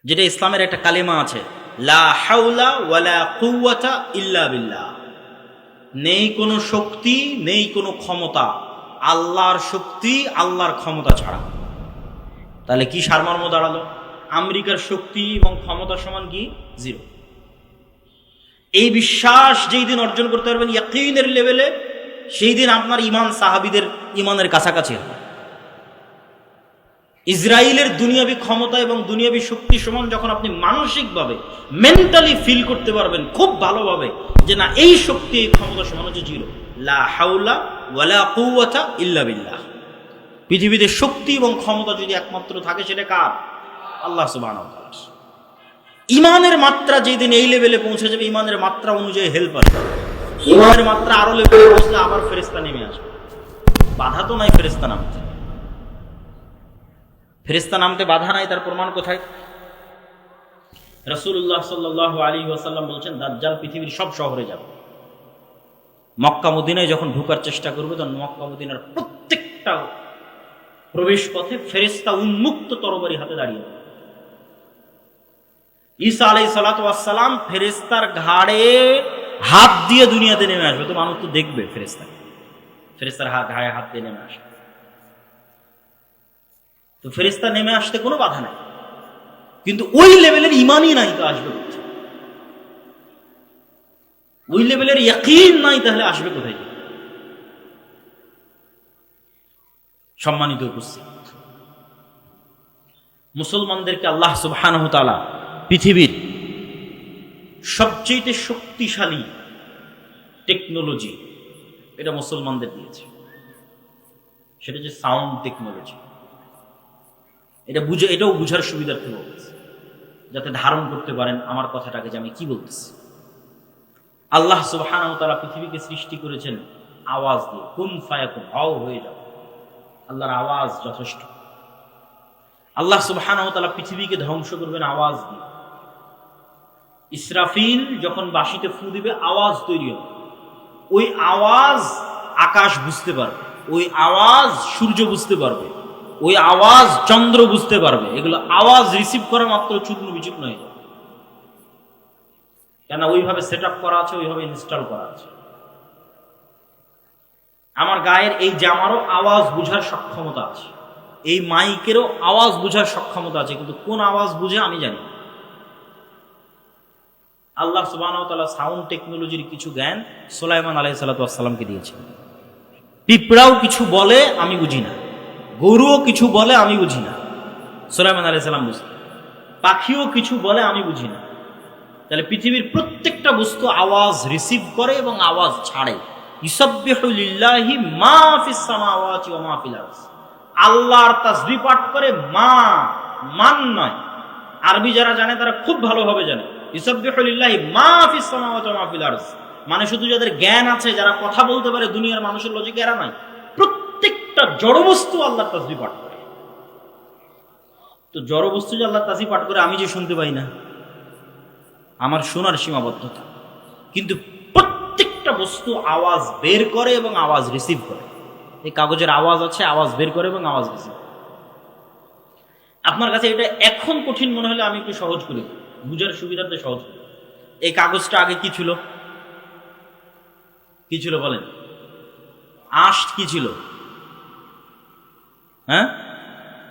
যেটা ইসলামের একটা কালিমা আছে, লা হাওলা ওয়ালা কুওয়াতা ইল্লা বিল্লাহ। নেই কোনো শক্তি, নেই কোনো ক্ষমতা, আল্লাহর শক্তি, আল্লাহর ক্ষমতা ছাড়া। তাহলে কি সারমর্ম দাঁড়ালো? আমেরিকার শক্তি এবং ক্ষমতা সমান কি? জিরো। এই বিশ্বাস যেই দিন অর্জন করতে পারবেন ইয়াকিনের লেভেলে, সেই দিন আপনার ইমান সাহাবীদের ইমানের কাছাকাছি হবে। ইসরায়েলের দুনিয়াবি ক্ষমতা এবং দুনিয়াবি শক্তি সমান যখন আপনি মানসিকভাবে মেন্টালি ফিল করতে পারবেন খুব ভালোভাবে যে না, এই শক্তি এই ক্ষমতা সমান হচ্ছে জিরো। লা হাওলা ওয়ালা কুওয়াতা ইল্লা বিল্লাহ। পৃথিবীতে শক্তি এবং ক্ষমতা যদি একমাত্র থাকে সেটা কার? আল্লাহ সুবহানাহু ওয়া তাআলা। ইমানের মাত্রা যেদিন এই লেভেলে পৌঁছে যাবে, ইমানের মাত্রা অনুযায়ী হেল্প আসবে। ইমানের মাত্রা আরো লেভেলে পৌঁছলে আবার ফেরেশতা নেমে আসবে। বাধা তো নাই ফেরেশতা নামতে। ফেরেশতা নামতে বাধা নাই, তার প্রমাণ কোথায়? রাসূলুল্লাহ সাল্লাল্লাহু আলাইহি ওয়াসাল্লাম বলছেন, দাজ্জাল পৃথিবীর সব শহরে যাবে। মক্কা মদিনায় যখন ঢোকার চেষ্টা করবে, তখন মক্কা মদিনার প্রত্যেকটা প্রবেশ পথে ফেরেশতা উন্মুক্ত তরবারি হাতে দাঁড়িয়ে যাবে। ঈসা আলাইহিস সালাতু ওয়াস সালাম ফেরেশতার ঘাড়ে হাত দিয়ে দুনিয়াতে নেমে আসবে। তো মানুষ তো দেখবে ফেরেশতার ঘাড়ে হাত দিয়ে নেমে আসবে। তো ফেরেশতা নেমে আসতে কোনো বাধা নাই, কিন্তু ওই লেভেলের ইমানই নাই তো আসবে কোথায়? ওই লেভেলের ইয়াকিন নাই, তাহলে আসবে কোথায়? সম্মানিত উপস্থিত, মুসলমানদেরকে আল্লাহ সুবহানাহু ওয়া তাআলা পৃথিবীর সবচেয়ে শক্তিশালী টেকনোলজি এটা মুসলমানদের দিয়েছে। সেটা যে সাউন্ড টেকনোলজি। এটাও বুঝার সুবিধার্থে বলতেছে, যাতে ধারণ করতে পারেন আমার কথাটাকে যে আমি কি বলতেছি। আল্লাহ সুবহানাহু ওয়া তাআলা পৃথিবীকে সৃষ্টি করেছেন আওয়াজ দিয়ে, কুন ফায়াকুন, হও হয়ে যাও। আল্লাহর আওয়াজ যথেষ্ট। আল্লাহ সুবহানাহু ওয়া তাআলা পৃথিবীকে ধ্বংস করবেন আওয়াজ দিয়ে। ইসরাফিল যখন বাঁশিতে ফু দিবে আওয়াজ তৈরি হবে। ওই আওয়াজ আকাশ বুঝতে পারবে, ওই আওয়াজ সূর্য বুঝতে পারবে, ওই আওয়াজ চন্দ্র বুঝতে পারবে। এগুলো আওয়াজ রিসিভ করা মাত্র চূর্ণ বিচূর্ণ হয়ে যাবে, কেন ওইভাবে সেট আপ করা আছে, ওইভাবে ইনস্টল করা আছে। আমার গায়ের এই জামারও আওয়াজ বুঝার সক্ষমতা আছে, এই মাইকেরও আওয়াজ বুঝার সক্ষমতা আছে, কিন্তু কোন আওয়াজ বুঝে আমি জানি। আল্লাহ সুবহানাহু ওয়া তাআলা সাউন্ড টেকনোলজির কিছু জ্ঞান সুলাইমান আলাইহিস সালাতু ওয়াস সালামকে দিয়েছেন। পিঁপড়াও কিছু বলে আমি বুঝি না, গরুও কিছু বলে আমি বুঝি না, সুলাইমান আলাইহিস সালাম বুঝতেন। পাখিও কিছু বলে আমি বুঝি না। তাহলে পৃথিবীর প্রত্যেকটা বস্তু আওয়াজ রিসিভ করে এবং আওয়াজ ছাড়ে। ইউসাব্বিহু লিল্লাহি মা ফিস সামাওয়াতি ওয়া মা ফিল আরদ। আল্লাহর তাসবিহ পাঠ করে মান নয়। আরবি যারা জানে তারা খুব ভালোভাবে জানে ইউসাব্বিহু লিল্লাহি মা ফিস সামাওয়াতি ওয়া মা ফিল আরদ মানে শুধু যাদের জ্ঞান আছে, যারা কথা বলতে পারে, দুনিয়ার মানুষের লজিক এরা নাই। প্রত্যেকটা জড় বস্তু আল্লাহর তাসবিহ পাঠ করে। তো জড় বস্তু যে আল্লাহর তাসবিহ পাঠ করে, আমি যে শুনতে পাই না, আমার শোনার সীমাবদ্ধতা। কিন্তু প্রত্যেকটা বস্তু আওয়াজ বের করে এবং আওয়াজ রিসিভ করে। এই কাগজের আওয়াজ আছে, আওয়াজ বের করে এবং আওয়াজ রিসিভ করে। আপনার কাছে এটা এখন কঠিন মনে হলে আমি একটু সহজ করি, বুঝার সুবিধার্থে সহজ করি। এই কাগজটা আগে কি ছিল? কি ছিল বলেন? আঁশ কি ছিল? হ্যাঁ,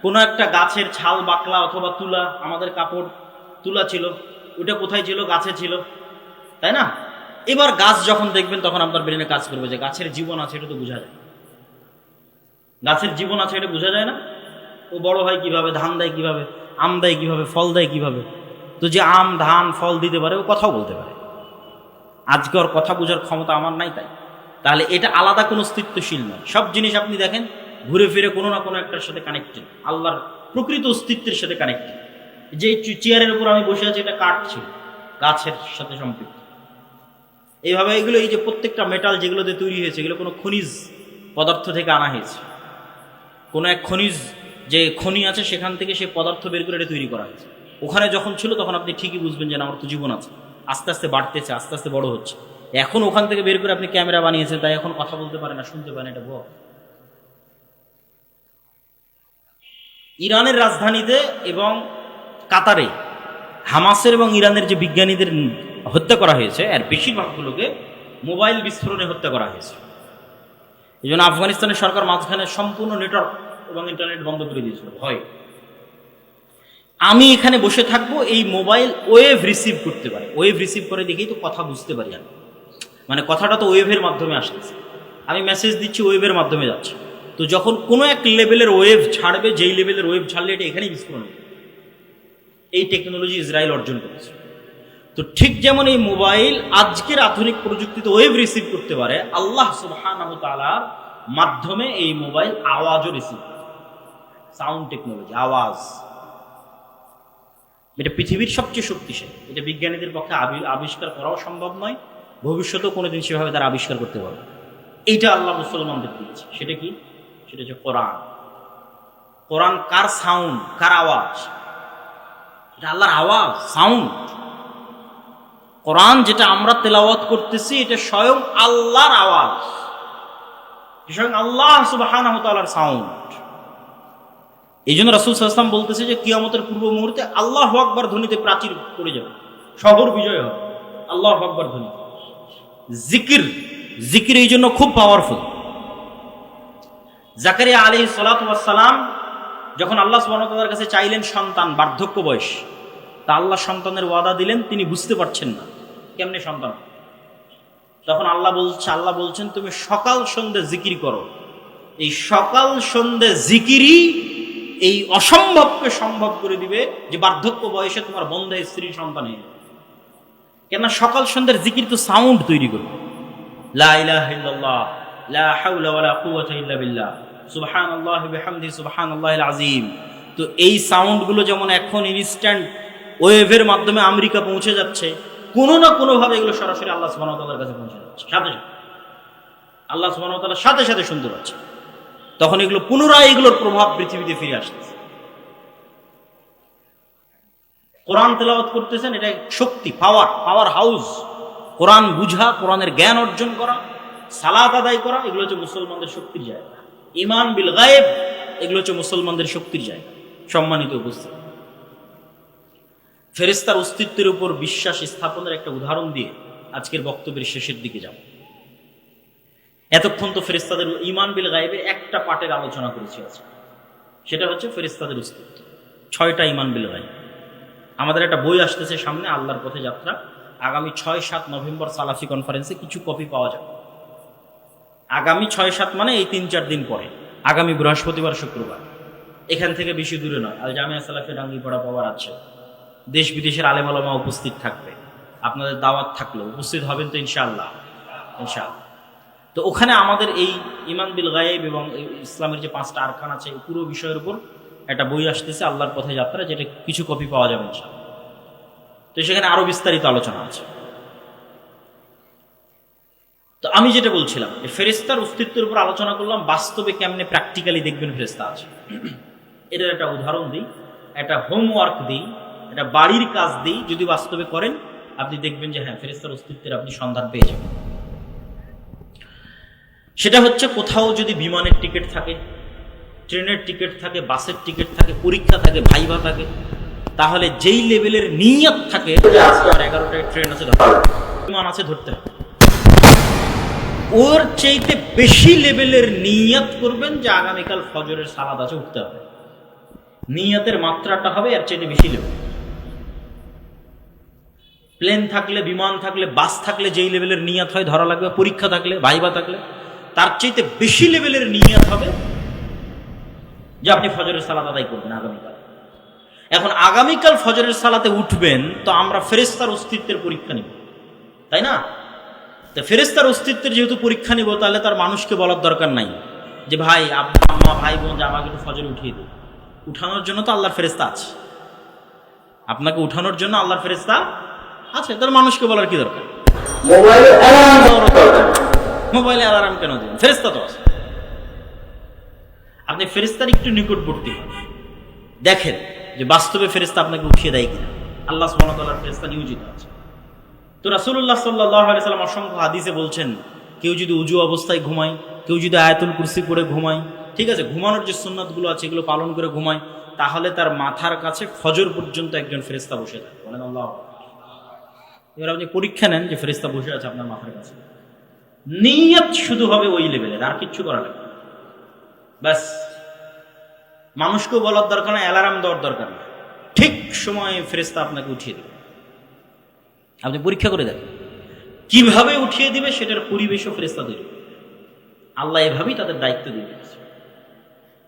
কোন একটা গাছের ছাল বাকলা অথবা তুলা, আমাদের কাপড় তুলা ছিল, ওটা কোথায় ছিল? গাছে ছিল, তাই না? এবার গাছ যখন দেখবেন তখন আপনার ব্রেনে কাজ করবে যে গাছের জীবন আছে, এটা তো বোঝা যায়। গাছের জীবন আছে এটা বোঝা যায় না? ও বড় হয় কিভাবে, ধান দেয় কিভাবে, আম দেয় কিভাবে, ফল দেয় কিভাবে? তো যে আম ধান ফল দিতে পারে, ও কথাও বলতে পারে। আজকে ওর কথা বোঝার ক্ষমতা আমার নাই, তাহলে এটা আলাদা কোনো অস্তিত্বশীল নয়। সব জিনিস আপনি দেখেন ঘুরে ফিরে কোনো না কোনো একটার সাথে কানেক্টেড, আল্লাহর প্রকৃত অস্তিত্বের সাথে কানেক্টেড। যে চেয়ারের উপর আমি বসে আছি, এটা কাঠ ছিল, গাছের সাথে সম্পৃক্ত। এইভাবে এগুলো, এই যে প্রত্যেকটা মেটাল যেগুলোতে তৈরি হয়েছে, এগুলো কোনো খনিজ পদার্থ থেকে আনা হয়েছে। কোনো এক খনিজ, যে খনি আছে সেখান থেকে সে পদার্থ বের করে এটা তৈরি করা হয়েছে। ওখানে যখন ছিল তখন আপনি ঠিকই বুঝবেন যে আমার তো জীবন আছে, আস্তে আস্তে বাড়তেছে, আস্তে আস্তে বড় হচ্ছে। এখন ওখান থেকে বের করে আপনি ক্যামেরা বানিয়েছেন, তাই এখন কথা বলতে পারে না, শুনতে পারে না, এটা ভুয়া। ইরানের রাজধানীতে এবং কাতারে হামাসের এবং ইরানের যে বিজ্ঞানীদের হত্যা করা হয়েছে এর বেশিরভাগগুলোকে মোবাইল বিস্ফোরণে হত্যা করা হয়েছে। এই জন্য আফগানিস্তানের সরকার মাঝখানে সম্পূর্ণ নেটওয়ার্ক এবং ইন্টারনেট বন্ধ করে দিয়েছিল ভয়। আমি এখানে বসে থাকবো, এই মোবাইল ওয়েভ রিসিভ করতে পারে, ওয়েভ রিসিভ করে দেখেই তো কথা বুঝতে পারি আমি, মানে কথাটা তো ওয়েভের মাধ্যমে আসতেছে, আমি মেসেজ দিচ্ছি ওয়েভের মাধ্যমে যাচ্ছে। তো যখন কোনো এক লেভেলের ওয়েভ ছাড়বে, যেই লেভেলের ওয়েভ ছাড়লে এটা এখানেই বিস্ফোরণ হবে, এই টেকনোলজি ইসরায়েল অর্জন করেছে। তো ঠিক যেমন এই মোবাইল আজকের আধুনিক প্রযুক্তিতে ওয়েভ রিসিভ করতে পারে, আল্লাহ সুবহানাহু ওয়া তাআলার মাধ্যমে এই মোবাইল আওয়াজও রিসিভ করে, সাউন্ড টেকনোলজি, আওয়াজ। এটা পৃথিবীর সবচেয়ে শক্তিশালী, এটা বিজ্ঞানীদের পক্ষে আবিষ্কার করাও সম্ভব নয়, ভবিষ্যতেও কোনোদিন সেভাবে তারা আবিষ্কার করতে পারবে। এইটা আল্লাহ মুসলমানদের দিয়েছে। সেটা কি? সেটা হচ্ছে কোরআন। কোরআন কার সাউন্ড, কার আওয়াজ? এটা আল্লাহর আওয়াজ, সাউন্ড। কোরআন যেটা আমরা তেলাওয়াত করতেছি এটা স্বয়ং আল্লাহর আওয়াজ, স্বয়ং আল্লাহ সুবহানাহু ওয়া তাআলার সাউন্ড। এই জন্য রাসূল সাল্লাল্লাহু আলাইহি ওয়াসাল্লাম বলতেছে যে কিয়ামতের পূর্ব মুহূর্তে আল্লাহু আকবার ধ্বনিতে প্রাচীর পড়ে যাবে, শহর বিজয় হবে আল্লাহু আকবার ধ্বনি। জিকির এই জন্য খুব পাওয়ারফুল। জাকারিয়া আলাইহিস সালাতু ওয়াস সালাম যখন আল্লাহ সুবহানাহু ওয়া তাআলার কাছে চাইলেন সন্তান, বার্ধক্য বয়স, তা আল্লাহ সন্তানের ওয়াদা দিলেন, তিনি বুঝতে পারছেন না কেমনে সন্তান। তখন আল্লাহ বলছেন তুমি সকাল সন্ধ্যে জিকির করো, এই সকাল সন্ধ্যে জিকিরই এই অসম্ভবকে সম্ভব করে দিবে যে বার্ধক্য বয়সে তোমার বন্ধা স্ত্রী সন্তান হয়ে যাবে। কেন? সকাল সন্ধ্যার জিকির তো সাউন্ড তৈরি করবে, লা ইলাহা ইল্লাল্লাহ, লা হাওলা ওয়ালা কুওয়াতা ইল্লা বিল্লাহ, সুবহানাল্লাহি ওয়া বিহামদিহি সুবহানাল্লাহিল আযীম। তো এই সাউন্ডগুলো যেমন এখন ইনস্ট্যান্ট ওয়েভের মাধ্যমে আমেরিকা পৌঁছে যাচ্ছে, কোনো না কোনোভাবে এগুলো সরাসরি আল্লাহ সুবহানাহু ওয়া তাআলার কাছে পৌঁছে যাচ্ছে, সাথে সাথে আল্লাহ সুবহানাহু ওয়া তাআলার সাথে সাথে শুনতে পাচ্ছে। তখন এগুলো পুনরায় এগুলোর প্রভাব পৃথিবীতে ফিরে আসতেছে। কোরআন তেলাওয়াত করতেছেন, এটা শক্তি, পাওয়ার হাউস। কোরআন বুঝা, কোরআনের জ্ঞান অর্জন করা, সালাত আদায় করা, এগুলো হচ্ছে মুসলমানদের শক্তির জায়গা। ঈমান বিল গায়েব, এগুলো হচ্ছে মুসলমানদের শক্তির জায়গা। সম্মানিত উপস্থিতি, ফেরেশতার অস্তিত্বের উপর বিশ্বাস স্থাপনের একটা উদাহরণ দিয়ে আজকের বক্তব্যের শেষের দিকে যাব। এতক্ষণ তো ফেরেশতাদের ঈমান বিল গায়েবের একটা পার্টের আলোচনা করেছি আজকে, সেটা হচ্ছে ফেরেশতাদের অস্তিত্ব। 6টা ঈমান বিল গায়েব। আমাদের একটা বই আসতেছে সামনে, আল্লাহর পথে যাত্রা, আগামী 6-7 নভেম্বর সালাফি কনফারেন্সে কিছু কপি পাওয়া যাবে। আগামী 6-7 মানে এই 3-4 দিন পরে, আগামী বৃহস্পতিবার শুক্রবার, এখান থেকে বেশি দূরে নয়, আল জামিয়া সালাফি ডাঙ্গিপাড়া পাওয়ার আছে। দেশ বিদেশের আলেম ওলামা উপস্থিত থাকবে, আপনাদের দাওয়াত থাকলে উপস্থিত হবেন তো ইনশাআল্লাহ। তো ওখানে আমাদের এই ঈমান বিল গায়েব এবং ইসলামের যে 5টা আরকান আছে, এই পুরো বিষয়ের উপর একটা বই আসতেছে, আল্লাহর পথে যাত্রা, যেটা কিছু কপি পাওয়া যাবে ইনশাআল্লাহ। তো সেখানে আরো বিস্তারিত আলোচনা আছে। তো আমি যেটা বলছিলাম, ফেরেশতার অস্তিত্বের উপর আলোচনা করলাম, বাস্তবে কেমনে প্র্যাকটিক্যালি দেখবেন ফেরেশতা আছে, এটার একটা উদাহরণ দিই, একটা হোমওয়ার্ক দিই, একটা বাড়ির কাজ দিই। যদি বাস্তবে করেন আপনি দেখবেন যে হ্যাঁ, ফেরেশতার অস্তিত্বের আপনি সন্ধান পেয়ে যাবেন। সেটা হচ্ছে, কোথাও যদি বিমানের টিকিট থাকে, ট্রেনের টিকিট থাকে, বাসের টিকিট থাকে, পরীক্ষা থাকে, ভাইভা থাকে, তাহলে যেই লেভেলের নিয়ত থাকে, আজকে আর 11টায় ট্রেন আছে, বিমান আছে, ধরতে হবে, ওর চাইতে বেশি লেভেলের নিয়ত করবেন যে আগামীকাল ফজরের সালাত আছে, উঠতে হবে। নিয়তের মাত্রাটা হবে এর চাইতে বেশি লেভেল। প্লেন থাকলে, বিমান থাকলে, বাস থাকলে যেই লেভেলের নিয়ত হয় ধরা লাগবে, পরীক্ষা থাকলে, ভাইভা থাকলে তার চাইতে বেশি লেভেলের নিয়ত হবে যে আপনি ফজরের সালাত আদায় করবেন আগামীকাল। এখন আগামীকাল ফজরের সালাতে উঠবেন, তো আমরা ফেরেশতার অস্তিত্বের পরীক্ষা নিব, তাই না? তো ফেরেশতার অস্তিত্বের যেহেতু পরীক্ষা নিব, তাহলে তার মানুষকে বলার দরকার নাই যে ভাই, আব্বা আম্মা, ভাই বোন, যে আমাকে একটু ফজরে উঠিয়ে দিন। উঠানোর জন্য তো আল্লাহর ফেরেশতা আছে, আপনাকে উঠানোর জন্য আল্লাহর ফেরেশতা আছে, তার মানুষকে বলার কি দরকার? মোবাইলে অ্যালার্ম কেন দিবেন? ফেরেশতা তো আছে। আপনি ফেরেশতার একটু নিকটবর্তী হন, দেখেন যে বাস্তবে ফেরেশতা আপনাকে উঠিয়ে দেয় কিনা। আল্লাহ সুবহানাহু ওয়া তাআলার ফেরেশতা নিয়োজিত আছে। তো রাসূলুল্লাহ সাল্লাল্লাহু আলাইহি ওয়াসাল্লাম অসংখ্য হাদিসে বলছেন, কেউ যদি উজু অবস্থায় ঘুমায়, কেউ যদি আয়াতুল কুরসি পড়ে ঘুমায়, ঠিক আছে, ঘুমানোর যে সুন্নাতগুলো আছে এগুলো পালন করে ঘুমায়, তাহলে তার মাথার কাছে ফজর পর্যন্ত একজন ফেরেশতা বসে থাকে। বলেন আল্লাহু আকবার। এবার আপনি পরীক্ষা নেন যে ফেরেশতা বসে আছে আপনার মাথার কাছে, নিয়ত শুধু হবে ওই লেভেলের, আর কিচ্ছু করা লাগবে না। ব্যাস, মানুষকেও বলার দরকার না, অ্যালার্ম দেওয়ার দরকার না, ঠিক সময়ে ফেরেশতা আপনাকে উঠিয়ে দেবে। আপনি পরীক্ষা করে দেখেন কিভাবে উঠিয়ে দিবে, সেটার পরিবেশও ফেরেশতা তৈরি করবে। আল্লাহ এভাবেই তাদের দায়িত্ব দিয়ে দিয়েছে।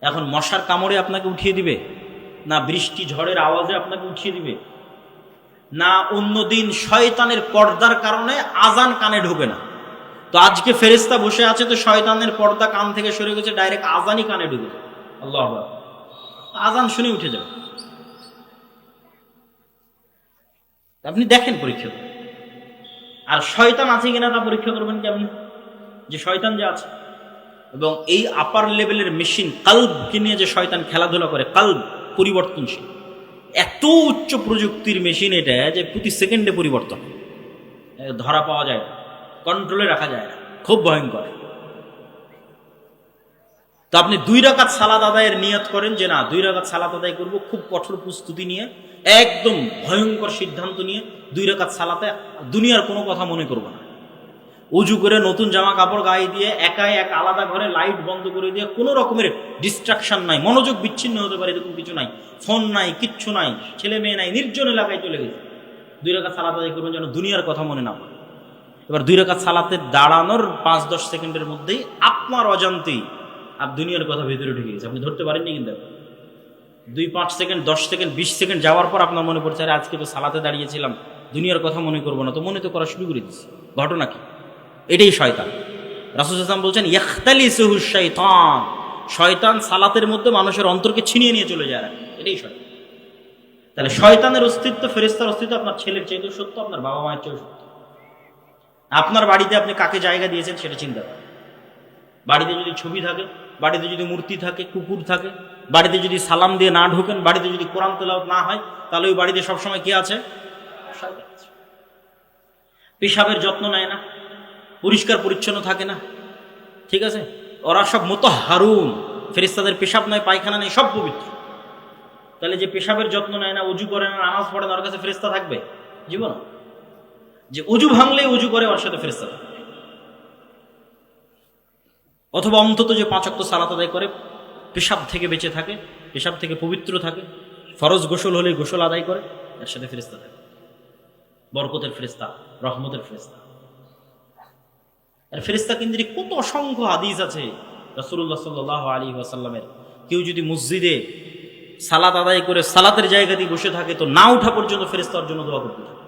এখন মশার কামড়ে আপনাকে উঠিয়ে দিবে, না বৃষ্টি ঝড়ের আওয়াজে আপনাকে উঠিয়ে দিবে, না অন্যদিন শয়তানের পর্দার কারণে আজান কানে ঢোকে না। তো আজকে ফেরেশতা বসে আছে, তো শয়তানের পর্দা কান থেকে সরে গেছে, ডাইরেক্ট আজানই কানে ঢুকে যাবে। আল্লাহু আকবার, আজান শুনে উঠে যাবে। আপনি দেখেন পরীক্ষা করে। আর শয়তান আছে কিনা তা পরীক্ষা করবেন কি আপনি, যে শয়তান যে আছে। এবং এই আপার লেভেলের মেশিন কালবকে নিয়ে যে শয়তান খেলাধুলা করে, কালব পরিবর্তনশীল, এত উচ্চ প্রযুক্তির মেশিন এটা যে প্রতি সেকেন্ডে পরিবর্তন, ধরা পাওয়া যায় না, কন্ট্রোলে রাখা যায় না, খুব ভয়ঙ্কর। তো আপনি 2 রাকাত সালাত আদায়ের নিয়ত করেন যে না 2 রাকাত সালাত আদায় করব, খুব কঠোর প্রস্তুতি নিয়ে, একদম ভয়ঙ্কর সিদ্ধান্ত নিয়ে 2 রাকাত সালাতে দুনিয়ার কোনো কথা মনে করব না। উজু করে নতুন জামা কাপড় গায়ে দিয়ে একাই এক আলাদা ঘরে লাইট বন্ধ করে দিয়ে, কোনো রকমের ডিস্ট্রাকশন নাই, মনোযোগ বিচ্ছিন্ন হতে পারে এরকম কিছু নাই, ফোন নাই, কিচ্ছু নাই, ছেলে মেয়ে নাই, নির্জন এলাকায় চলে গেছে। 2 রাকাত সালাত আদায় করবেন যেন দুনিয়ার কথা মনে না পড়ে। এবার 2 রাকাত সালাতে দাঁড়ানোর 5-10 সেকেন্ডের মধ্যেই আপনার অজান্তেই আর দুনিয়ার কথা ভেতরে ঢুকে গেছে, আপনি ধরতে পারেননি। কিন্তু 2-5 সেকেন্ড, 10 সেকেন্ড, 20 সেকেন্ড যাওয়ার পর আপনার মনে পড়ছে, আরে আজকে তো সালাতে দাঁড়িয়েছিলাম, দুনিয়ার কথা মনে করবো না, তো মনে তো করা শুরু করে দিচ্ছে। ঘটনা কি? এটাই শয়তান। রাসূল সাল্লাল্লাহু আলাইহি ওয়াসাল্লাম বলছেন ইয়াখতালিসুহু শাইতান, শয়তান সালাতের মধ্যে মানুষের অন্তরকে ছিনিয়ে নিয়ে চলে যায়, এটাই শয়তান। তাহলে শয়তানের অস্তিত্ব, ফেরেশতার অস্তিত্ব আপনার ছেলের চেয়েও সত্য, আপনার বাবা মায়ের চেয়েও সত্য। আপনার বাড়িতে আপনি কাকে জায়গা দিয়েছেন সেটা চিন্তা করেন। বাড়িতে যদি ছবি থাকে, বাড়িতে যদি মূর্তি থাকে, কুকুর থাকে, বাড়িতে যদি সালাম দিয়ে না ঢোকেন, বাড়িতে যদি কোরআন তেলাওয়াত না হয়, তাহলে ওই বাড়িতে সবসময় কে আছে? শয়তান আছে। পেশাবের যত্ন নেয় না, পরিষ্কার পরিচ্ছন্ন থাকে না, ঠিক আছে? ওরা সব মুতাহহারুন, ফেরেশতাদের পেশাব নয়, পায়খানা নেই, সব পবিত্র। তাহলে যে পেশাবের যত্ন নেয় না, উজু করে না, নামাজ পড়ে না, ওর কাছে ফেরেশতা থাকবে জীবন? যে উজু ভাঙলে উজু করে, ওর সাথে ফেরেশতা থাকবে। অথবা অন্তত যে 5 ওয়াক্ত সালাত আদায় করে, পেশাব থেকে বেঁচে থাকে, পেশাব থেকে পবিত্র থাকে, ফরজ গোসল হলে গোসল আদায় করে, এর সাথে ফেরেশতা থাকে। বরকতের ফেরেশতা, রহমতের ফেরেশতা। আর ফেরেশতা কেন্দ্রিক কত অসংখ্য হাদিস আছে রাসূলুল্লাহ সাল্লাল্লাহু আলাইহি ওয়াসাল্লামের। কেউ যদি মসজিদে সালাত আদায় করে সালাতের জায়গা দিয়ে বসে থাকে, তো না উঠা পর্যন্ত ফেরেশতার জন্য দোয়া করতে থাকে।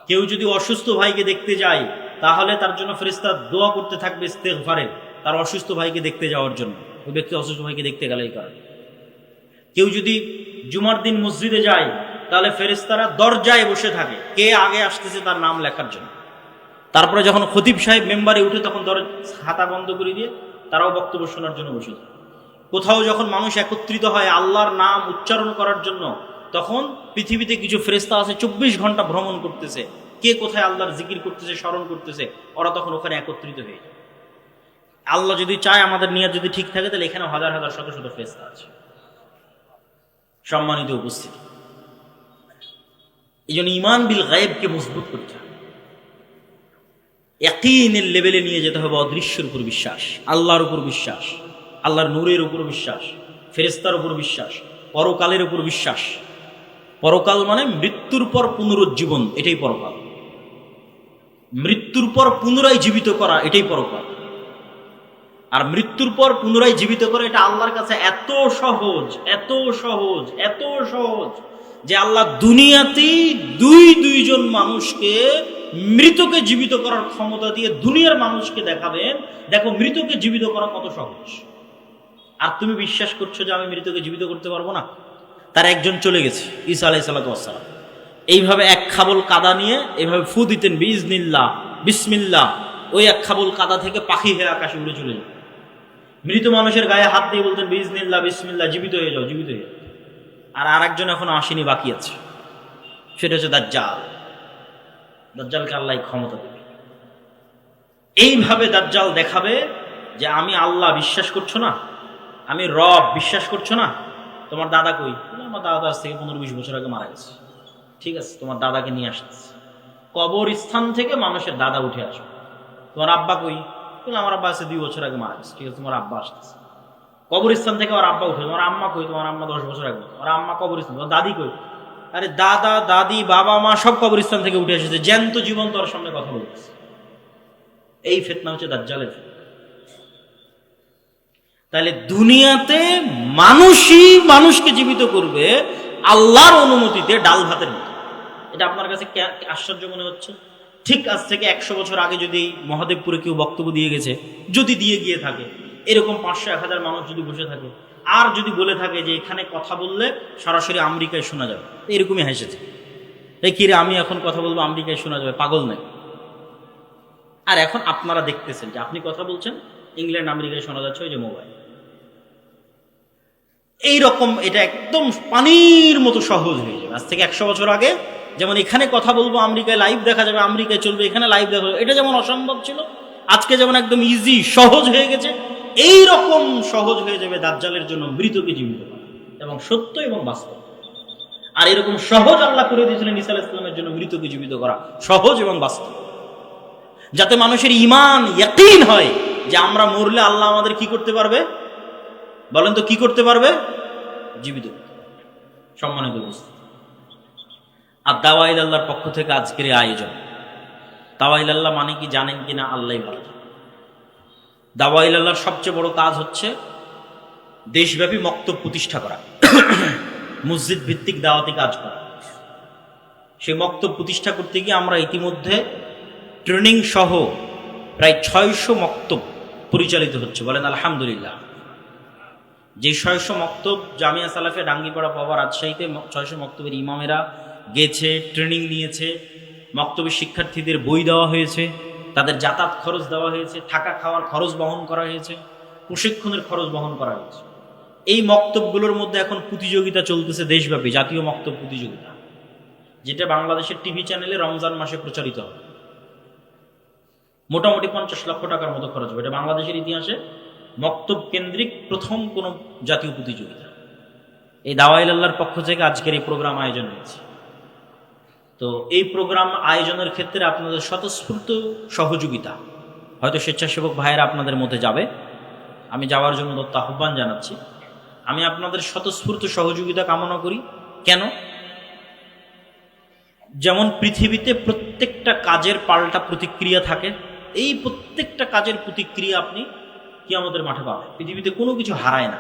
কেউ যদি অসুস্থ ভাইকে দেখতে যায়, তাহলে তার জন্য ফেরেশতা দোয়া করতে থাকবে ইস্তেগফারের, তার অসুস্থ ভাইকে দেখতে যাওয়ার জন্য। ওই ব্যক্তি অসুস্থ ভাইকে দেখতে গেলে এই কারণে। কেউ যদি জুমার দিন মসজিদে যায়, তাহলে ফেরেশতারা দরজায় বসে থাকে, কে আগে আসতেছে তার নাম লেখার জন্য। তারপরে যখন খতিব সাহেব মেম্বারে উঠে, তখন খাতা বন্ধ করে দিয়ে তারাও বক্তব্য শোনার জন্য বসে যায়। কোথাও যখন মানুষ একত্রিত হয় আল্লাহর নাম উচ্চারণ করার জন্য, তখন পৃথিবীতে কিছু ফেরেশতা আছে 24 ঘন্টা ভ্রমণ করতেছে, কে কোথায় আল্লাহর জিকির করতেছে, স্মরণ করতেছে, ওরা তখন ওখানে একত্রিত হয়ে যায়। আল্লাহ যদি চায়, আমাদের নিয়ত যদি ঠিক থাকে, তাহলে এখানে হাজার হাজার শত শত ফেরেশতা আছে। সম্মানিত উপস্থিতি, এই জন্য ঈমান বিল গায়বকে মজবুত করতে হবে, ইয়াকিনের লেভেলে নিয়ে যেতে হবে। অদৃশ্যের উপর বিশ্বাস, আল্লাহর উপর বিশ্বাস, আল্লাহর নূরের উপর বিশ্বাস, ফেরেশতার উপর বিশ্বাস, পরকালের উপর বিশ্বাস। পরকাল মানে মৃত্যুর পর পুনরুজ্জীবন, এটাই পরকাল। মৃত্যুর পর পুনরায় জীবিত করা, এটাই পরকাল। আর মৃত্যুর পর পুনরায় জীবিত করা, এটা আল্লাহর কাছে এত সহজ, এত সহজ, এত সহজ, যে আল্লাহ দুনিয়াতেই দুইজন মানুষকে মৃতকে জীবিত করার ক্ষমতা দিয়ে দুনিয়ার মানুষকে দেখাবেন, দেখো মৃতকে জীবিত করা কত সহজ। আর তুমি বিশ্বাস করছো যে আমি মৃতকে জীবিত করতে পারবো না? তার একজন চলে গেছে, ঈসা আলাইহিস সালাম। এইভাবে এক খাবল কাদা নিয়ে এইভাবে ফু দিতেন, বিইজনিল্লাহ, বিসমিল্লাহ, ওই এক খাবল কাদা থেকে পাখি হয়ে আকাশে উড়ে চলে যেত। মৃত মানুষের গায়ে হাত দিয়ে বলতেন বিইজনিল্লাহ, বিসমিল্লাহ, জীবিত হয়ে যাও, জীবিত হয়ে যাও। আর আরেকজন এখনো আসেনি, বাকি আছে, সেটা হচ্ছে দাজ্জাল। দাজ্জালকে আল্লাহ ক্ষমতা দেবে। এইভাবে দাজ্জাল দেখাবে যে আমি আল্লাহ বিশ্বাস করছো না, আমি রব বিশ্বাস করছো না, তোমার দাদা কই? আমার দাদা আজ থেকে 15-20 বছর আগে মারা গেছে। ঠিক আছে, তোমার দাদাকে নিয়ে আসতেছে। কবরস্থান থেকে মানুষের দাদা উঠে আসবে। তোমার আব্বা কই? আমার আব্বা আছে 2 বছর আগে মারা গেছে। ঠিক আছে, তোমার আব্বা আসতেছে। কবরস্থান থেকে আমার আব্বা উঠে। তোমার আম্মা কই? তোমার আম্মা 10 বছর আগে। তোমার আম্মা কবরস্থান। তোমার দাদি কই? আরে দাদা দাদি বাবা মা সব কবরস্থান থেকে উঠে এসেছে, জ্যান্ত জীবন তোর সামনে কথা বলতেছে। এই ফিতনা হচ্ছে দাজ্জালের ফিতনা। তাহলে দুনিয়াতে মানুষই মানুষকে জীবিত করবে আল্লাহর অনুমতিতে, ডাল ভাতের মতো। এটা আপনার কাছে আশ্চর্য মনে হচ্ছে? ঠিক আজ থেকে 100 বছর আগে যদি মহাদেবপুরে কেউ বক্তব্য দিয়ে গেছে, যদি দিয়ে গিয়ে থাকে, এরকম 500-1000 মানুষ যদি বসে থাকে, আর যদি বলে থাকে যে এখানে কথা বললে সরাসরি আমেরিকায় শোনা যাবে, এরকমই হেসেছে, এই কিরে আমি এখন কথা বলবো আমেরিকায় শোনা যাবে, পাগল নাই? আর এখন আপনারা দেখতেছেন যে আপনি কথা বলছেন, ইংল্যান্ড আমেরিকায় শোনা যাচ্ছে, ওই যে মোবাইল। এইরকম এটা একদম পানির মতো সহজ হয়ে যাবে। আজ থেকে 100 বছর আগে যেমন এখানে কথা বলবো আমেরিকায় লাইভ দেখা যাবে, আমেরিকায় চলবে, এখানে লাইভ দেখা যাবে, এটা যেমন অসম্ভব ছিল, আজকে যেমন একদম ইজি সহজ হয়ে গেছে, এই রকম সহজ হয়ে যাবে দাজ্জালের জন্য মৃতকে জীবিত করা, এবং সত্য এবং বাস্তব। আর এরকম সহজ আল্লাহ করে দিয়েছিলেন ঈসা আলাইহিস সালামের জন্য মৃতকে জীবিত করা, সহজ এবং বাস্তব, যাতে মানুষের ঈমান ইয়াকিন হয় যে আমরা মরলে আল্লাহ আমাদের কি করতে পারবে? বলেন তো কি করতে পারবে? জীবিত করতে পারবে। সম্মানিত উপস্থিতি, আর দাওয়া ইলাল্লাহর পক্ষ থেকে আজকের আয়োজন। দাওয়া ইলাল্লাহ মানে কি জানেন কিনা আল্লাহই ভালো। দাওয়া ইলাল্লাহর সবচেয়ে বড় কাজ হচ্ছে দেশব্যাপী মক্তব প্রতিষ্ঠা করা, মসজিদ ভিত্তিক দাওয়াতি কাজ করা। সেই মক্তব প্রতিষ্ঠা করতে গিয়ে আমরা ইতিমধ্যে ট্রেনিং সহ প্রায় 600 মক্তব পরিচালিত হচ্ছে। বলেন আলহামদুলিল্লাহ। যে 600 মক্তব জামিয়া সালাফিয়া ডাঙ্গিপাড়া পাওয়া রাজশাহীতে 600 মক্তবের ইমামেরা গেছে, ট্রেনিং নিয়েছে, মক্তবের শিক্ষার্থীদের বই দেওয়া হয়েছে, তাদের যাতায়াত খরচ দেওয়া হয়েছে, থাকা খাওয়ার খরচ বহন করা হয়েছে, প্রশিক্ষণের খরচ বহন করা হয়েছে। এই মক্তবগুলোর মধ্যে এখন প্রতিযোগিতা চলতেছে দেশব্যাপী, জাতীয় মক্তব প্রতিযোগিতা, যেটা বাংলাদেশের টিভি চ্যানেলে রমজান মাসে প্রচারিত হবে। মোটামুটি 50 লক্ষ টাকার মতো খরচ হবে। এটা বাংলাদেশের ইতিহাসে মক্তব কেন্দ্রিক প্রথম কোন জাতীয় প্রতিযোগিতা। এই দাওয়া ইলাল্লাহর পক্ষ থেকে আজকের এই প্রোগ্রাম আয়োজন হয়েছে। তো এই প্রোগ্রাম আয়োজনের ক্ষেত্রে আপনাদের স্বতঃস্ফূর্ত সহযোগিতা, হয়তো স্বেচ্ছাসেবক ভাইয়েরা আপনাদের মধ্যে যাবে, আমি যাওয়ার জন্য আহ্বান জানাচ্ছি। আমি আপনাদের স্বতঃস্ফূর্ত সহযোগিতা কামনা করি। কেন? যেমন পৃথিবীতে প্রত্যেকটা কাজের পাল্টা প্রতিক্রিয়া থাকে, এই প্রত্যেকটা কাজের প্রতিক্রিয়া আপনি কিয়ামতের মাঠে পাবেন। পৃথিবীতে কোনো কিছু হারায় না।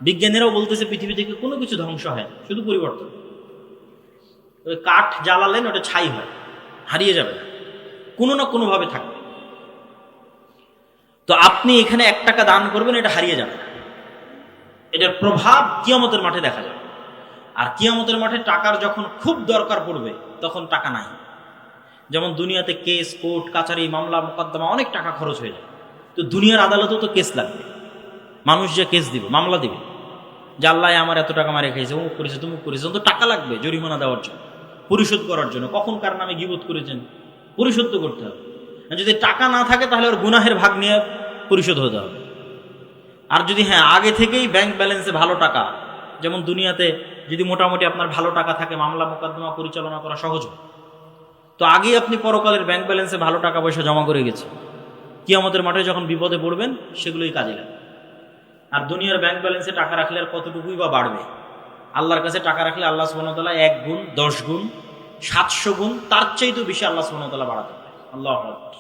বিজ্ঞানীরাও বলতেছে পৃথিবী থেকে কোনো কিছু ধ্বংস হয় না, শুধু পরিবর্তন। ওই কাঠ জ্বালালেন ওটা ছাই হয়, হারিয়ে যাবে না, কোনো না কোনোভাবে থাকবে। তো আপনি এখানে 1 টাকা দান করবেন, এটা হারিয়ে যাবে না, এটার প্রভাব কিয়ামতের মাঠে দেখা যাবে। আর কিয়ামতের মাঠে টাকার যখন খুব দরকার পড়বে তখন টাকা নাই। যেমন দুনিয়াতে কেস, কোর্ট কাচারি, মামলা মোকদ্দমা অনেক টাকা খরচ হয়ে যায়। তো দুনিয়ার আদালতেও তো কেস লাগবে, মানুষ যে কেস দিবে, মামলা দিবে, যে আল্লাহ আমার এত টাকা মারে খাইছে, অমুক করেছে তুমুক করেছে, তো টাকা লাগবে জরিমানা দেওয়ার জন্য, পরিশোধ করার জন্য। কখন কার নামে গীবত করেছেন পরিশোধ তো করতে হবে। যদি টাকা না থাকে তাহলে ওর গুনাহের ভাগ নিয়ে পরিশোধ হতে হবে। আর যদি আগে থেকেই ব্যাংক ব্যালেন্সে ভালো টাকা, যেমন দুনিয়াতে যদি মোটামুটি আপনার ভালো টাকা থাকে মামলা মোকদ্দমা পরিচালনা করা সহজ হয়, তো আগেই আপনি পরকালের ব্যাংক ব্যালেন্সে ভালো টাকা পয়সা জমা করে গেছে, কিয়ামতের মাঠে যখন বিপদে পড়বেন সেগুলোই কাজে লাগে। আর দুনিয়ার ব্যাংক ব্যালেন্সে টাকা রাখলে আর কতটুকুই বা বাড়বে? আল্লাহর কাছে টাকা রাখলে আল্লাহ সুবহানাহু ওয়া তাআলা 1 গুণ, 10 গুণ, 700 গুণ, তার চাইতেও বেশি আল্লাহ সুবহানাহু ওয়া তাআলা বাড়াতে পারে। আল্লাহু আকবার।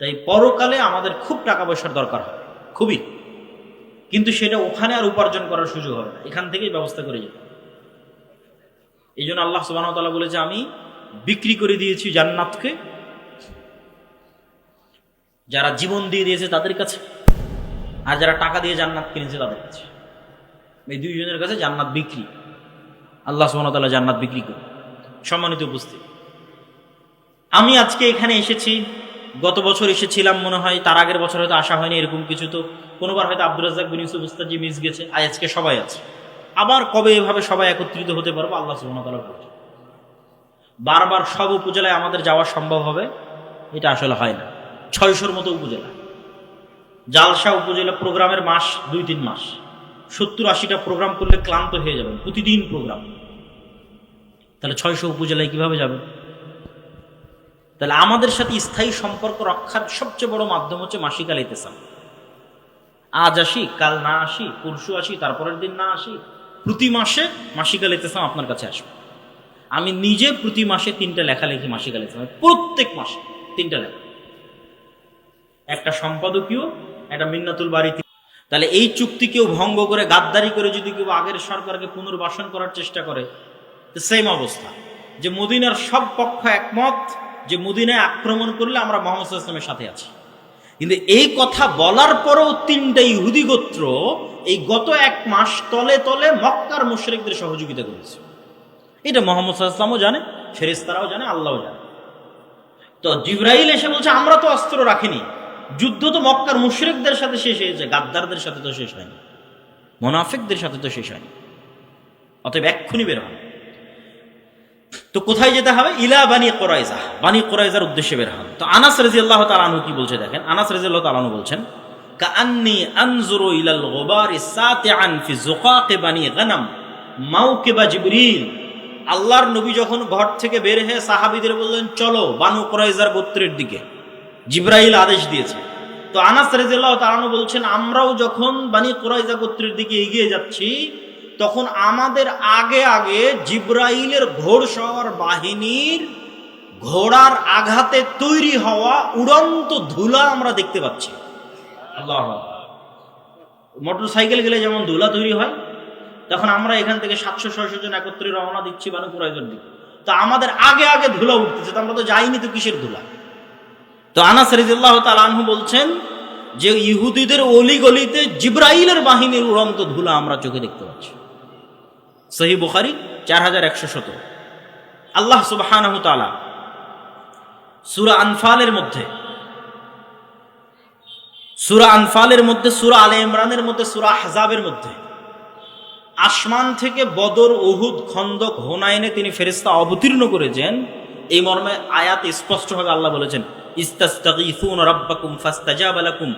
তাই পরকালে আমাদের খুব টাকা পয়সার দরকার হয়, খুবই, কিন্তু সেটা ওখানে আর উপার্জন করার সুযোগ হবে না, এখান থেকেই ব্যবস্থা করে যেতে হবে। এই জন্য আল্লাহ সুবহানাহু ওয়া তাআলা বলেছে, আমি বিক্রি করে দিয়েছি জান্নাতকে, যারা জীবন দিয়ে দিয়েছে তাদের কাছে, আর যারা টাকা দিয়ে জান্নাত কিনেছে তাদের কাছে। এই 2 জনের কাছে জান্নাত বিক্রি, আল্লাহ সুবহানাহু ওয়া তাআলা জান্নাত বিক্রি করে। সম্মানিত উপস্থিতি, আমি আজকে এখানে এসেছি, গত বছর এসেছিলাম মনে হয়, তার আগের বছর হয়তো আসা হয়নি এরকম কিছু, তো কোনোবার হয়তো আব্দুর রাজ্জাক বিন ইউসুফ উস্তাদজি মিস গেছে, আজকে সবাই আছে। আবার কবে এভাবে সবাই একত্রিত হতে পারবো আল্লাহ সুবহানাহু ওয়া তাআলা বলেন। বারবার সব উপজেলায় আমাদের যাওয়া সম্ভব হবে এটা আসলে হয় না। 600-র মতো উপজেলা, জালসা উপজেলা প্রোগ্রামের মাস 2-3 মাস, 70-80টা প্রোগ্রাম করলে ক্লান্ত হয়ে যাবেন, প্রতিদিন প্রোগ্রাম। তাহলে 600 উপজেলায় কিভাবে যাবেন? তাহলে আমাদের সাথে স্থায়ী সম্পর্ক রক্ষার সবচেয়ে বড় মাধ্যম হচ্ছে মাসিক আল ইতিসাম। আজ আসি, কাল না আসি, পরশু আসি, তারপরের দিন না আসি, প্রতি মাসে মাসিক আল ইতিসাম আপনার কাছে আসবে। আমি নিজে প্রতি মাসে 3টা লেখা লিখি মাসিক আল ইতিসাম, প্রত্যেক মাসে 3টা লেখা, একটা সম্পাদকীয়, একটা মিন্নাতুল বাড়ি। তাহলে এই চুক্তি কেউ ভঙ্গ করে, গাদ্দারি করে যদি কেউ আগের সরকারকে পুনর্বাসন করার চেষ্টা করে, সেম অবস্থা। যে মদিনার সব পক্ষ একমত যে মদিনায় আক্রমণ করলে আমরা মুহাম্মদ সাল্লাল্লাহু আলাইহি ওয়াসাল্লামের সাথে আছি, কিন্তু এই কথা বলার পরেও 3টা ইহুদি গোত্র এই গত 1 মাস তলে তলে মক্কার মুশরিকদের সহযোগিতা করেছে। এটা মুহাম্মদ সাল্লাল্লাহু আলাইহি ওয়াসাল্লামও জানে, ফেরেশতারাও জানে, আল্লাহও জানে। তো জিবরাইল এসে বলছে আমরা তো অস্ত্র রাখিনি, যুদ্ধ তো মক্কার মুশরিকদের সাথে শেষ হয়েছে, গাদ্দারদের সাথে তো শেষ হয়নি, মুনাফিকদের সাথে তো শেষ হয়নি। অতএব এক্ষুনি বের হন। তো কোথায় যেতে হবে? ইলা বানি কুরাইজা, বানি কুরাইজার উদ্দেশ্যে বের হন। তো আনাস রাদিয়াল্লাহু তাআলা আনহু কি বলছে দেখেন। আনাস রাদিয়াল্লাহু তাআলা আনহু বলছেন, কাআন্নী আনজুরু ইলাল গুবারি সাতিআন ফি যুকাক বানি গনম মাওকিবা জিবরিল। আল্লাহর নবী যখন ঘর থেকে বের হয়ে সাহাবীদের বললেন চলো বানু কুরাইজার গোত্রের দিকে, জিবরাইল আদেশ দিয়েছে। তো আনাস রাদিয়াল্লাহু তাআলা আনহু বলছেন, আমরাও যখন বানি কুরাইজা গোত্রের দিকে এগিয়ে যাচ্ছি, তখন আমাদের আগে আগে জিবরাইলের ঘোড়সওয়ার বাহিনীর ঘোড়ার আঘাতে তৈরি হওয়া উড়ন্ত ধুলা আমরা দেখতে পাচ্ছি। আল্লাহু আকবার। মোটর সাইকেল গেলে যেমন ধুলা তৈরি হয়, তখন আমরা এখান থেকে 700-600 জন একত্রে রওনা দিচ্ছি বানু কুরাইজার দিকে। তো আমাদের আগে আগে ধুলা উঠতেছে, তো আমরা তো যাইনি, তো কিসের ধুলা? তো আনাস রাদিয়াল্লাহু তাআলা আনহু বলছেন যে ইহুদিদের অলিগলিতে জিবরাইলের বাহিনীর উড়ন্ত ধুলা আমরা চোখে দেখতে পাচ্ছি। সহিহ বুখারী 4117। আল্লাহ সুবহানাহু তাআলা সূরা আনফালের মধ্যে, সূরা আলে ইমরানের মধ্যে, সূরা আহজাবের মধ্যে আসমান থেকে বদর, উহুদ, খন্দক, হুনাইনে তিনি ফেরেশতা অবতীর্ণ করেছেন। এই মর্মে আয়াত স্পষ্টভাবে আল্লাহ বলেছেন, ইস্তাস্তাগীসুনা রাব্বাকুম ফাস্তাজাবা লাকুম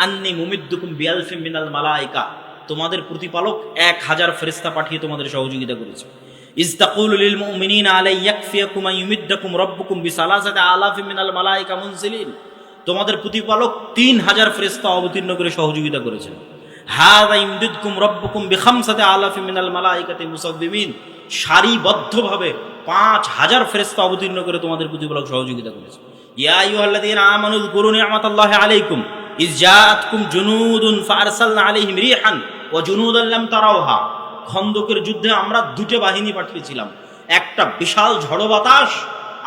আন্নী মুমিদ্দুকুম বিআলফিন মিনাল মালায়েকা। তোমাদের প্রতিপালক 1000 ফেরেশতা পাঠিয়ে তোমাদের সহযোগিতা করেছে। ইস্তাকুলু লিল মুমিনিনা আলাই ইয়াকফিয়াকুম আইয়ুমিদ্দাকুম রাব্বুকুম বিসালাসাতি আলাফিন মিনাল মালায়েকা মুনজিলিন। তোমাদের প্রতিপালক 3000 ফেরেশতা অবতীর্ণ করে সহযোগিতা করেছেন। হাযা ইমদিদকুম রাব্বুকুম বিখামসাতি আলাফিন মিনাল মালায়েকাতি মুসাব্বিবিন। সারিবদ্ধভাবে 5000 ফেরেশতা অবতীর্ণ করে তোমাদের প্রতিপালক সহযোগিতা করেছে। ইয়া আইয়ুহাল্লাযীনা আমানু যকুরু নি'মাতাল্লাহি আলাইকুম ইয জাআতকুম জুনুদুন ফাআরসালনা আলাইহিম রিহান ওয়া জুনুদান লাম তারাউহা। খন্দকের যুদ্ধে আমরা 2টা বাহিনী পাঠিয়েছিলাম, একটা বিশাল ঝড়ো বাতাস,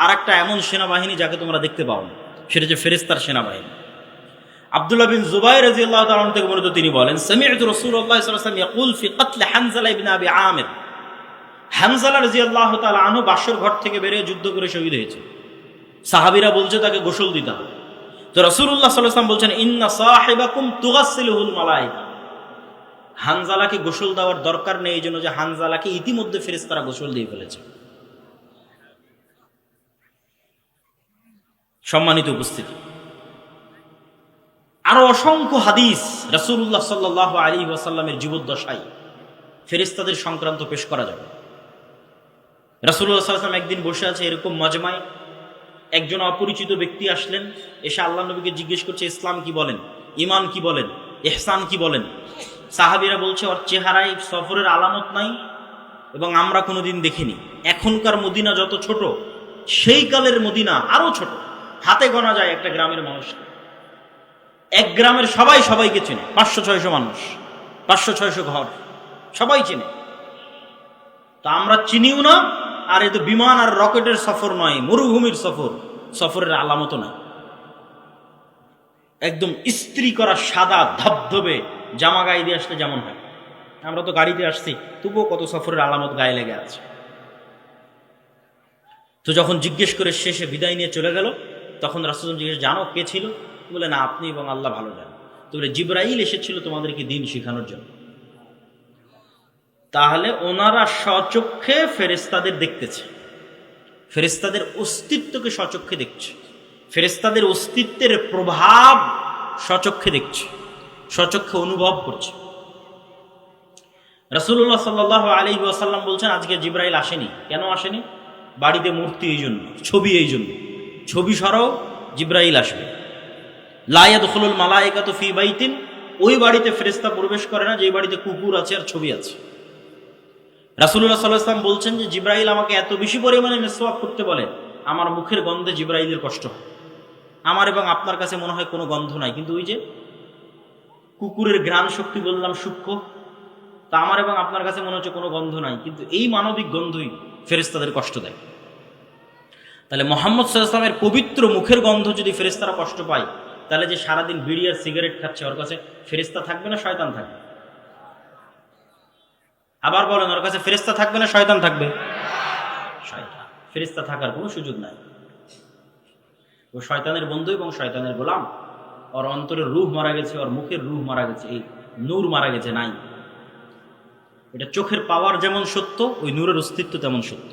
আর একটা এমন সেনাবাহিনী যাকে তোমরা দেখতে পাও না, সেটা হচ্ছে ফেরেশতার সেনাবাহিনী। আব্দুল্লাহ বিন জুবাইর রাদিয়াল্লাহু তাআলা থেকে বর্ণিত, তিনি বলেন, সামি'তু রাসূলুল্লাহ সাল্লাল্লাহু আলাইহি ওয়াসাল্লাম ইয়াকুল ফি কতল হানজালা ইবনে আবি আমির। হানজালা রাদিয়াল্লাহু তাআলা আনহু বাসর ঘর থেকে বেরিয়ে যুদ্ধ করে শহীদ হয়েছে। সাহাবীরা বলছে তাকে গোসল দিতে হবে। তো রাসূলুল্লাহ সাল্লাল্লাহু আলাইহি ওয়াসাল্লাম বলছেন, ইন্না সাহিবাকুম তুগাসসিলুহুল মালায়েকা। হানজালাকে গোসল দেওয়ার দরকার নেই, এই জন্য যে হানজালাকে ইতিমধ্যে ফেরেশতারা গোসল দিয়ে ফেলেছে। সম্মানিত উপস্থিতি, আরো অসংখ্য হাদিস রাসূলুল্লাহ সাল্লাল্লাহু আলাইহি ওয়াসাল্লামের জীবদ্দশায় ফেরেশতাদের সংক্রান্ত পেশ করা যাবে। রাসূলুল্লাহ সাল্লাল্লাহু আলাইহি ওয়াসাল্লাম একদিন বসে আছে এরকম মাজমায়, একজন অপরিচিত ব্যক্তি আসলেন, এসে আল্লাহ নবীকে জিজ্ঞেস করছে, ইসলাম কি বলেন, ঈমান কি বলেন, ইহসান কি বলেন। সাহাবীরা বলছে, ওর চেহারায় সফরের আলামত নাই এবং আমরা কোনোদিন দেখিনি। এখনকার মদিনা যত ছোট, সেই কালের মদিনা আরো ছোট, হাতে গোনা যায় একটা গ্রামের মানুষকে। এক গ্রামের সবাই সবাইকে চেনে, 500-600 মানুষ, 500-600 ঘর, সবাই চেনে। তা আমরা চিনিও না, আর এ তো বিমান আর রকেটের সফর নয়, মরুভূমির সফর, সফরের আলামত না। একদম ইস্ত্রি করা সাদা ধবধবে জামা গায়ে দিয়ে আসলে যেমন হয়, আমরা তো গাড়িতে আসছি, তবুও কত সফরের আলামত গায়ে লেগে আছে। তো যখন জিজ্ঞেস করে শেষে বিদায় নিয়ে চলে গেল, তখন রাসূল জিজ্ঞেস, জানো কে ছিল? বলে, না, আপনি এবং আল্লাহ ভালো জানেন। তো বলে, জিবরাইল এসেছিল তোমাদেরকে দিন শেখানোর জন্য। তাহলে ওনারা স্বচক্ষে ফেরেশতাদের দেখতেছে, ফেরেশতাদের অস্তিত্বকে স্বচক্ষে দেখছে, ফেরেশতাদের অস্তিত্বের প্রভাব স্বচক্ষে দেখছে, স্বচক্ষে অনুভব করছে। রাসূলুল্লাহ সাল্লাল্লাহু আলাইহি ওয়াসাল্লাম বলছেন আজকে জিবরাইল আসেনি। কেন আসেনি? বাড়িতে মূর্তি এই জন্য, ছবি এই জন্য, ছবি সরাও জিবরাইল আসবে। লা ইয়াদখুলুল মালায়েকাতু ফি বাইতিন, ওই বাড়িতে ফেরেশতা প্রবেশ করে না যে বাড়িতে কুকুর আছে আর ছবি আছে। রাসূলুল্লাহ সাল্লাল্লাহু আলাইহি ওয়াসাল্লাম বলছেন যে জিবরাইল আমাকে এত বেশি পরিমাণে মিসওয়াক করতে বলে, আমার মুখের গন্ধে জিবরাইলের কষ্ট হয়। আমার এবং আপনার কাছে মনে হয় কোনো গন্ধ নাই, কিন্তু ওই যে কুকুরের ঘ্রাণ শক্তি বললাম সূক্ষ্ম, তা আমার এবং আপনার কাছে মনে হচ্ছে কোনো গন্ধ নাই, কিন্তু এই মানবিক গন্ধই ফেরেশতাদের কষ্ট দেয়। তাহলে মুহাম্মদ সাল্লাল্লাহু আলাইহি ওয়াসাল্লামের পবিত্র মুখের গন্ধ যদি ফেরেশতারা কষ্ট পায়, তাহলে যে সারাদিন বিড়ি আর সিগারেট খাচ্ছে ওর কাছে ফেরেশতা থাকবে না শয়তান থাকবে? আবার বলেন, ওর কাছে ফেরেশতা থাকবে না শয়তান থাকবে? শয়তান। ফেরেশতা থাকার কোনো সুযোগ নাই। ও শয়তানের বন্ধু এবং শয়তানের গোলাম। ওর অন্তরের রূহ মারা গেছে, ওর মুখের রূহ মারা গেছে, এই নূর মারা গেছে, নাই। এটা চোখের পাওয়ার যেমন সত্য, ওই নূরের অস্তিত্ব তেমন সত্য।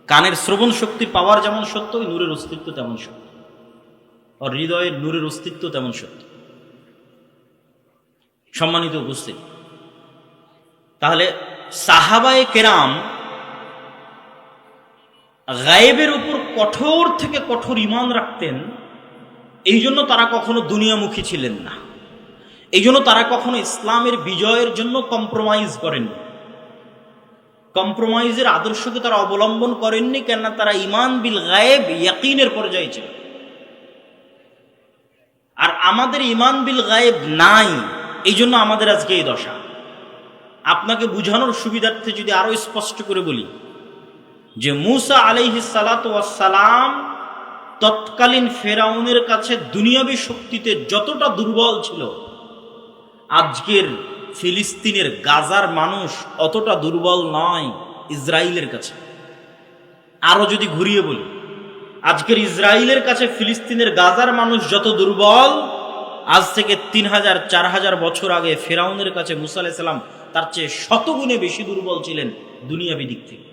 কানের শ্রবণ শক্তির পাওয়ার যেমন সত্য, ওই নূরের অস্তিত্ব তেমন সত্য। ওর হৃদয়ের নূরের অস্তিত্ব তেমন সত্য। সম্মানিত উপস্থিত, তাহলে সাহাবায়ে কেরাম গায়েবের উপর কঠোর থেকে কঠোর ঈমান রাখতেন। এই জন্য তারা কখনো দুনিয়ামুখী ছিলেন না। এই জন্য তারা কখনো ইসলামের বিজয়ের জন্য কম্প্রোমাইজ করেননি। কম্প্রোমাইজের আদর্শকে তারা অবলম্বন করেননি, কেননা তারা ঈমান বিল গায়েব ইয়াকিনের পর্যায়ে ছিল। আর আমাদের ঈমান বিল গায়েব নাই, এই জন্য আমাদের আজকে এই দশা। আপনাকে বুঝানোর সুবিধার্থে যদি আরো স্পষ্ট করে বলি যে মূসা আলাইহিস সালাতু ওয়াস সালাম তৎকালীন ফেরাউনের কাছে দুনিয়াবী শক্তিতে যতটা দুর্বল ছিল, আজকের ফিলিস্তিনের গাজার মানুষ অতটা দুর্বল নয় ইসরায়েলের কাছে। আরো যদি ঘুরিয়ে বলি, আজকের ইসরায়েলের কাছে ফিলিস্তিনের গাজার মানুষ যত দুর্বল, আজ থেকে 3000-4000 বছর আগে ফেরাউনের কাছে মূসা আলাইহিস সালাম তার চেয়ে শতগুণে বেশি দুর্বল ছিলেন দুনিয়াবী দিক থেকে,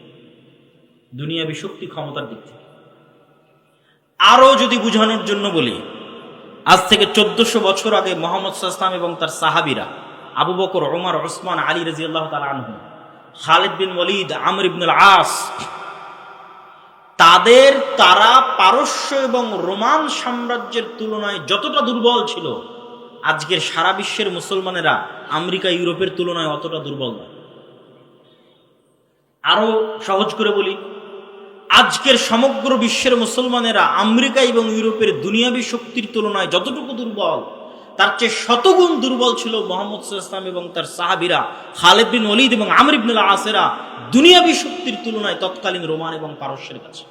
দুনিয়াবী শক্তি ক্ষমতার দিক থেকে। আরো যদি বুঝানোর জন্য বলি, আজ থেকে 1400 বছর আগে মুহাম্মদ সাল্লাল্লাহু আলাইহি ওয়াসাল্লাম এবং তার সাহাবীরা আবু বকর, ওমর, ওসমান, আলী রাদিয়াল্লাহু তাআলা আনহু, খালিদ বিন ওয়ালিদ, আমর ইবনুল আস, তারা পারস্য এবং রোমান সাম্রাজ্যের তুলনায় যতটা দুর্বল ছিল, আজকের সারা বিশ্বের মুসলমানেরা আমেরিকা ইউরোপের তুলনায় অতটা দুর্বল নয়। আরো সহজ করে বলি, আজকের সমগ্র বিশ্বের মুসলমানেরা আমেরিকা এবং ইউরোপের দুনিয়াবী শক্তির তুলনায় যতটুকু দুর্বল, তার চেয়ে শতগুণ দুর্বল ছিল মুহাম্মদ সাল্লাল্লাহু আলাইহি ওয়াসাল্লাম এবং তার সাহাবীরা, খালিদ বিন ওয়ালিদ এবং আমর ইবনুল আসেরা দুনিয়াবী শক্তির তুলনায় তৎকালীন রোমান এবং পারস্যের কাছে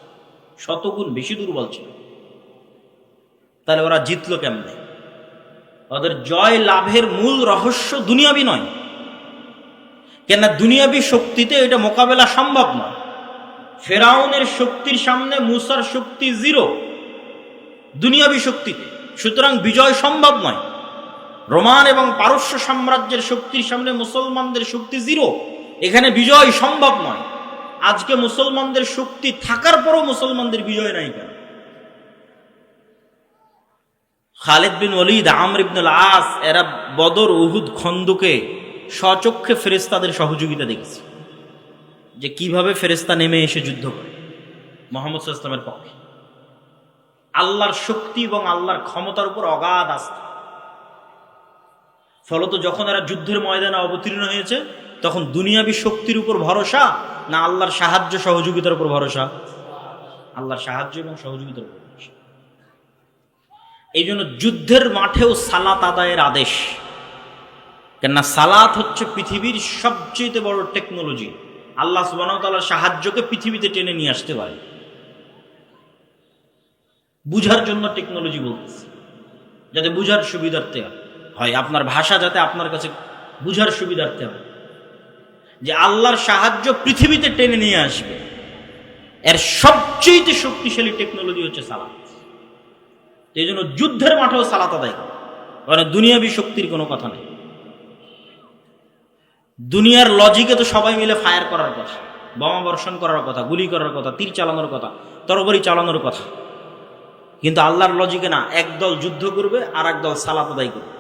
শতগুণ বেশি দুর্বল ছিল। তাহলে ওরা জিতলো কেমনে? ওদের জয় লাভের মূল রহস্য দুনিয়াবী নয়, কেননা দুনিয়াবী শক্তিতে এটা মোকাবেলা সম্ভব নয়। ফেরাউনের শক্তির সামনে মূসার শক্তি জিরো দুনিয়াবী শক্তিতে, সুতরাং বিজয় সম্ভব নয়। রোমান এবং পারস্য সাম্রাজ্যের শক্তির সামনে মুসলমানদের শক্তি জিরো, এখানে বিজয় সম্ভব নয়। আজকে মুসলমানদের শক্তি থাকার পরও মুসলমানদের বিজয় নাই কেন? খালিদ বিন ওয়ালিদ, আমর ইবনুল আস, এরা বদর, উহুদ, খন্দকে স্বচক্ষে ফেরেশতাদের সহযোগিতা দেখেছে, যে কিভাবে ফেরেশতা নেমে এসে যুদ্ধ করে মুহাম্মদ সাল্লাল্লাহু আলাইহি ওয়াসাল্লামের পক্ষে। আল্লাহর শক্তি এবং আল্লাহর ক্ষমতার উপর অগাধ আস্থা। ফলত যখন এরা যুদ্ধের ময়দানে অবতীর্ণ হয়েছে, তখন দুনিয়াবী শক্তির উপর ভরসা না আল্লাহর সাহায্য সহযোগিতার উপর ভরসা? আল্লাহর সাহায্য এবং সহযোগিতার উপর ভরসা। এই জন্য যুদ্ধের মাঠেও সালাত আদায়ের আদেশ, কেননা সালাত হচ্ছে পৃথিবীর সবচেয়ে বড় টেকনোলজি। আল্লাহ সুবহানাহু ওয়া তাআলার সাহায্যকে পৃথিবীতে টেনে নিয়ে আসতে পারে। বুঝার জন্য টেকনোলজি বলতেছি, যাতে বুঝার সুবিধার্থে হয়, আপনার ভাষা যাতে আপনার কাছে বুঝার সুবিধার্থে হয়, যে আল্লাহর সাহায্য পৃথিবীতে টেনে নিয়ে আসবে। এর সবচেয়ে শক্তিশালী টেকনোলজি হচ্ছে সালাত। এই জন্য যুদ্ধের মাঠেও সালাত আদায় করে, মানে দুনিয়াবী শক্তির কোনো কথা নেই। দুনিয়ার লজিকে তো সবাই মিলে ফায়ার করার কথা, বোমা বর্ষণ করার কথা, গুলি করার কথা, তীর চালানোর কথা, তরবারি চালানোর কথা, কিন্তু আল্লাহর লজিকে না। একদল যুদ্ধ করবে আর একদল সালাত আদায় করবে,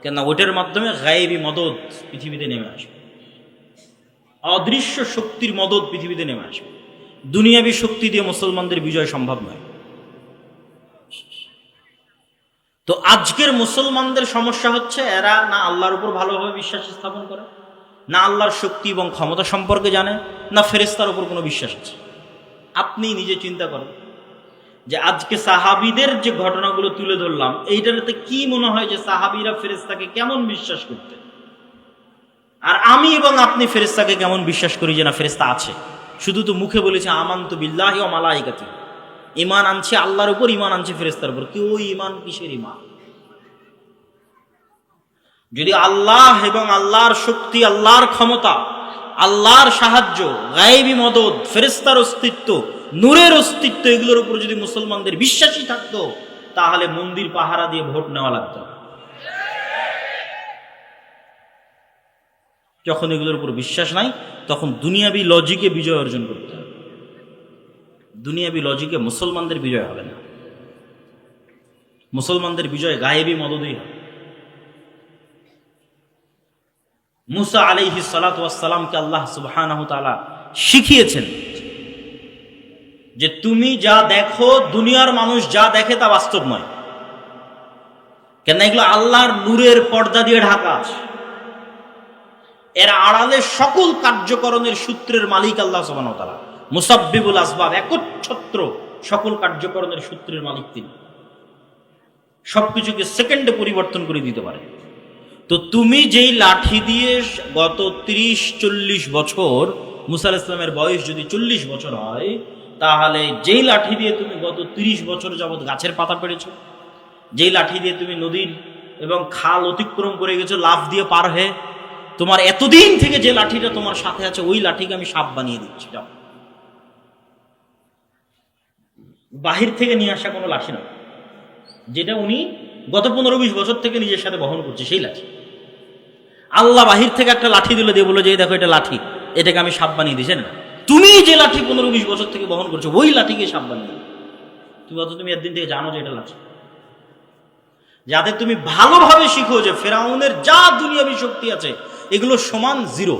কেননা ওইটার মাধ্যমে গায়েবী মদদ পৃথিবীতে নেমে আসবে। অদৃশ্য শক্তির মদত পৃথিবীতে নেমে আসবে। দুনিয়াবী শক্তি দিয়ে মুসলমানদের বিজয় সম্ভব নয়। তো আজকের মুসলমানদের সমস্যা হচ্ছে এরা না আল্লাহর উপর ভালোভাবে বিশ্বাস স্থাপন করে, না আল্লাহর শক্তি এবং ক্ষমতা সম্পর্কে জানে, না ফেরেশতার উপর কোনো বিশ্বাস আছে। আপনি নিজে চিন্তা করেন যে আজকে সাহাবীদের যে ঘটনাগুলো তুলে ধরলাম, এইটাতে কি মনে হয় যে সাহাবীরা ফেরেশতাকে কেমন বিশ্বাস করতেন, আর আমি এবং আপনি ফেরেশতাকে কেমন বিশ্বাস করি যে না ফেরেশতা আছে। শুধু তো মুখে বলেছে আমানতু বিল্লাহি ওয়া মালাইকাতিহি, ঈমান আনছে আল্লাহর উপর, ঈমান আনছে ফেরেশতার উপর। কি ওই ঈমান কিসের ঈমান? যদি আল্লাহ এবং আল্লাহর শক্তি, আল্লাহর ক্ষমতা, আল্লাহর সাহায্য, গায়েবী মদদ, ফেরেশতার অস্তিত্ব, নূরের অস্তিত্ব, এগুলোর উপর যদি মুসলমানদের বিশ্বাসই থাকতো, তাহলে মন্দির পাহারা দিয়ে ভোট নেওয়া লাগতো। যখন এগুলোর উপর বিশ্বাস নাই, তখন দুনিয়াবী লজিকে বিজয় অর্জন করতে হবে। দুনিয়াবী লজিকে মুসলমানদের বিজয় হবে না। মুসলমানদের বিজয় গায়েবী মদদেই হবে। মুসা আলাইহিস সালাতু ওয়াস সালামকে আল্লাহ সুবহানাহু ওয়া তাআলা শিখিয়েছেন যে তুমি যা দেখো, দুনিয়ার মানুষ যা দেখে তা বাস্তব নয়। কেন? এগুলো আল্লাহর নূরের পর্দা দিয়ে ঢাকা আছে। এর আড়ালে সকল কার্যকরণের সূত্রের মালিক আল্লাহ সুবহানাহু ওয়া তাআলা। মুসাব্বিবুল আসবাব, একচ্ছত্র সকল কার্যকরণের সূত্রের মালিক তিনি। সবকিছুকে সেকেন্ডে পরিবর্তন করে দিতে পারে। তো তুমি যেই লাঠি দিয়ে গত 30-40 বছর, মুসা আলাইহিস সালামের বয়স যদি 40 বছর হয়, তাহলে যেই লাঠি দিয়ে তুমি গত 30 বছর যাবৎ গাছের পাতা পেড়েছো, যেই লাঠি দিয়ে তুমি নদীর এবং খাল অতিক্রম করে গেছো লাফ দিয়ে পার হয়ে, তোমার এতদিন থেকে যে লাঠিটা তোমার সাথে আছে, ওই লাঠিকে আমি সাপ বানিয়ে দিচ্ছি। যাও, বাহির থেকে নিয়ে আসা কোনো লাঠি নয়, যেটা উনি গত 15-20 বছর থেকে নিজের সাথে বহন করছে, সেই লাঠি। আল্লাহ বাহির থেকে একটা লাঠি দিলে দিয়ে বলে যে দেখো এটা লাঠি, এটাকে আমি সাপ বানিয়ে দিয়েছি না। তুমি যে লাঠি 15-20 বছর থেকে বহন করছো, ওই লাঠিকে সাপ বানিয়ে তুমি একদিন থেকে জানো যে এটা লাঠি। যাতে তুমি ভালোভাবে শিখো যে ফেরাউনের যা দুনিয়াবী শক্তি আছে, এগুলো সমান জিরো।